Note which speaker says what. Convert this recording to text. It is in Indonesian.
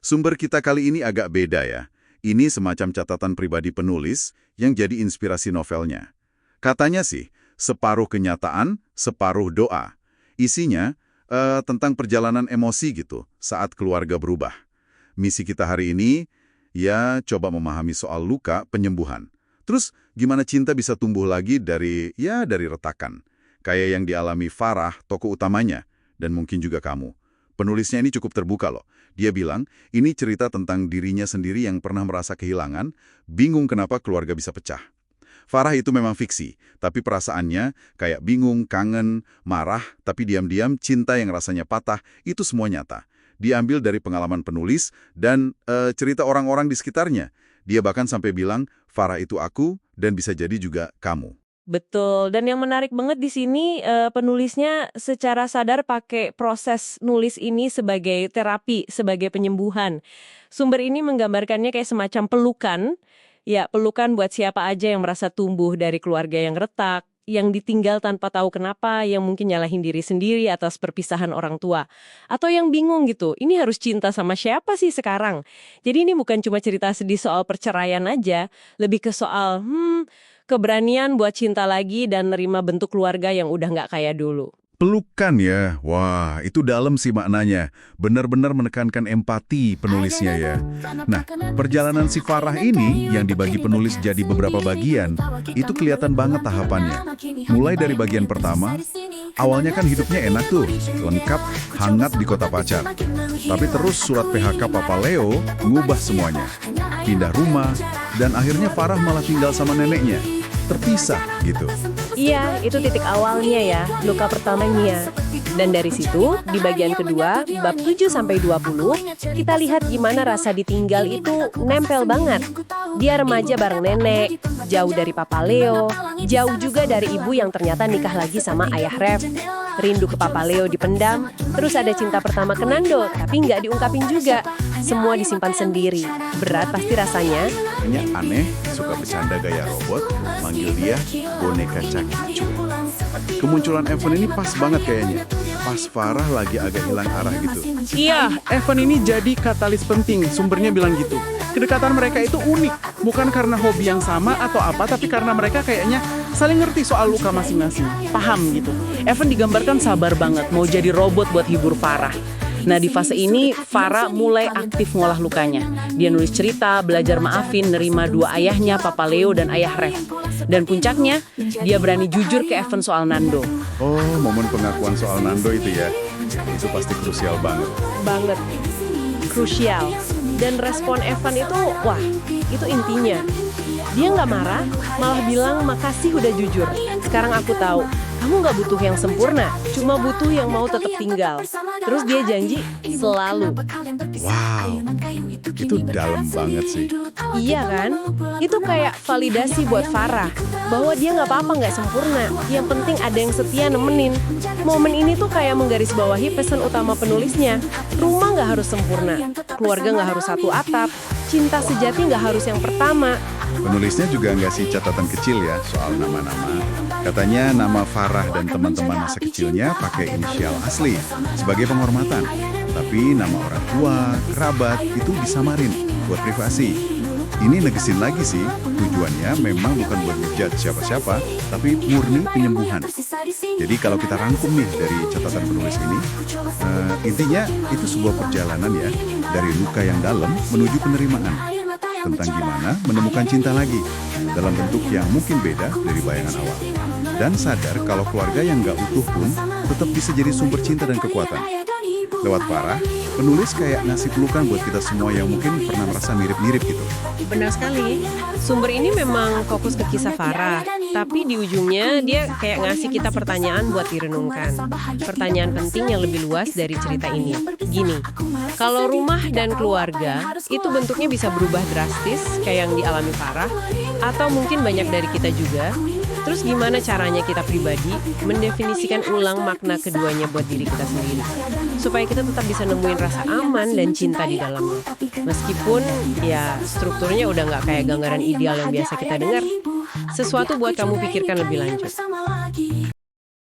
Speaker 1: Sumber kita kali ini agak beda ya. Ini semacam catatan pribadi penulis yang jadi inspirasi novelnya. Katanya sih, separuh kenyataan, separuh doa. Isinya tentang perjalanan emosi gitu saat keluarga berubah. Misi kita hari ini, ya coba memahami soal luka penyembuhan. Terus gimana cinta bisa tumbuh lagi dari retakan. Kayak yang dialami Farah, tokoh utamanya, dan mungkin juga kamu. Penulisnya ini cukup terbuka loh. Dia bilang, ini cerita tentang dirinya sendiri yang pernah merasa kehilangan, bingung kenapa keluarga bisa pecah. Farah itu memang fiksi, tapi perasaannya kayak bingung, kangen, marah, tapi diam-diam cinta yang rasanya patah, itu semua nyata. Diambil dari pengalaman penulis dan cerita orang-orang di sekitarnya. Dia bahkan sampai bilang, Farah itu aku dan bisa jadi juga kamu.
Speaker 2: Betul, dan yang menarik banget di sini penulisnya secara sadar pakai proses nulis ini sebagai terapi, sebagai penyembuhan. Sumber ini menggambarkannya kayak semacam pelukan, ya pelukan buat siapa aja yang merasa tumbuh dari keluarga yang retak, yang ditinggal tanpa tahu kenapa, yang mungkin nyalahin diri sendiri atas perpisahan orang tua. Atau yang bingung gitu, ini harus cinta sama siapa sih sekarang? Jadi ini bukan cuma cerita sedih soal perceraian aja, lebih ke soal, keberanian buat cinta lagi dan nerima bentuk keluarga yang udah nggak kayak dulu.
Speaker 1: Pelukan ya, wah itu dalam sih maknanya. Benar-benar menekankan empati penulisnya ya. Nah, perjalanan si Farah ini yang dibagi penulis jadi beberapa bagian, itu kelihatan banget tahapannya. Mulai dari bagian pertama, awalnya kan hidupnya enak tuh, lengkap, hangat di kota pacar. Tapi terus surat PHK Papa Leo ngubah semuanya. Pindah rumah, dan akhirnya Farah malah tinggal sama neneknya. Terpisah gitu.
Speaker 2: Iya, itu titik awalnya ya, luka pertamanya. Dan dari situ, di bagian kedua, bab 7-20, kita lihat gimana rasa ditinggal itu nempel banget. Dia remaja bareng nenek, jauh dari Papa Leo, jauh juga dari ibu yang ternyata nikah lagi sama ayah Rev. Rindu ke Papa Leo dipendam, terus ada cinta pertama ke Nando, tapi nggak diungkapin juga. Semua disimpan sendiri. Berat pasti rasanya.
Speaker 1: Hanya aneh, suka bercanda gaya robot, manggil dia boneka Cakicu. Kemunculan Evan ini pas banget kayaknya. Pas Farah lagi agak hilang arah gitu.
Speaker 3: Iya, Evan ini jadi katalis penting, sumbernya bilang gitu. Kedekatan mereka itu unik, bukan karena hobi yang sama atau apa, tapi karena mereka kayaknya saling ngerti soal luka masing-masing. Paham gitu. Evan digambarkan sabar banget, mau jadi robot buat hibur Farah. Nah, di fase ini, Farah mulai aktif ngolah lukanya. Dia nulis cerita, belajar maafin, nerima dua ayahnya, Papa Leo dan ayah Rev. Dan puncaknya, dia berani jujur ke Evan soal Nando.
Speaker 1: Oh, momen pengakuan soal Nando itu ya. Itu pasti krusial banget.
Speaker 2: Banget. Krusial. Dan respon Evan itu, wah, itu intinya. Dia nggak marah, malah bilang makasih udah jujur. Sekarang aku tahu, kamu nggak butuh yang sempurna, cuma butuh yang mau tetap tinggal. Terus dia janji selalu.
Speaker 1: Wow, itu dalam banget sih.
Speaker 2: Iya kan? Itu kayak validasi buat Farah, bahwa dia nggak apa-apa nggak sempurna. Yang penting ada yang setia nemenin. Momen ini tuh kayak menggarisbawahi pesan utama penulisnya. Rumah nggak harus sempurna, keluarga nggak harus satu atap, cinta sejati nggak harus yang pertama.
Speaker 1: Penulisnya juga ngasih catatan kecil ya soal nama-nama. Katanya nama Farah dan teman-teman masa kecilnya pakai inisial asli sebagai penghormatan. Tapi nama orang tua, kerabat itu disamarin buat privasi. Ini negesin lagi sih, tujuannya memang bukan buat ngejudge siapa-siapa, tapi murni penyembuhan. Jadi kalau kita rangkum nih dari catatan penulis ini, intinya itu sebuah perjalanan ya, dari luka yang dalam menuju penerimaan. Tentang gimana menemukan cinta lagi, dalam bentuk yang mungkin beda dari bayangan awal. Dan sadar kalau keluarga yang nggak utuh pun tetap bisa jadi sumber cinta dan kekuatan. Lewat Farah, penulis kayak ngasih pelukan buat kita semua yang mungkin pernah merasa mirip-mirip gitu.
Speaker 2: Benar sekali. Sumber ini memang fokus ke kisah Farah, tapi di ujungnya dia kayak ngasih kita pertanyaan buat direnungkan. Pertanyaan penting yang lebih luas dari cerita ini. Gini, kalau rumah dan keluarga itu bentuknya bisa berubah drastis kayak yang dialami Farah, atau mungkin banyak dari kita juga. Terus gimana caranya kita pribadi mendefinisikan ulang makna keduanya buat diri kita sendiri, supaya kita tetap bisa nemuin rasa aman dan cinta di dalamnya. Meskipun ya strukturnya udah nggak kayak gambaran ideal yang biasa kita dengar. Sesuatu buat kamu pikirkan lebih lanjut.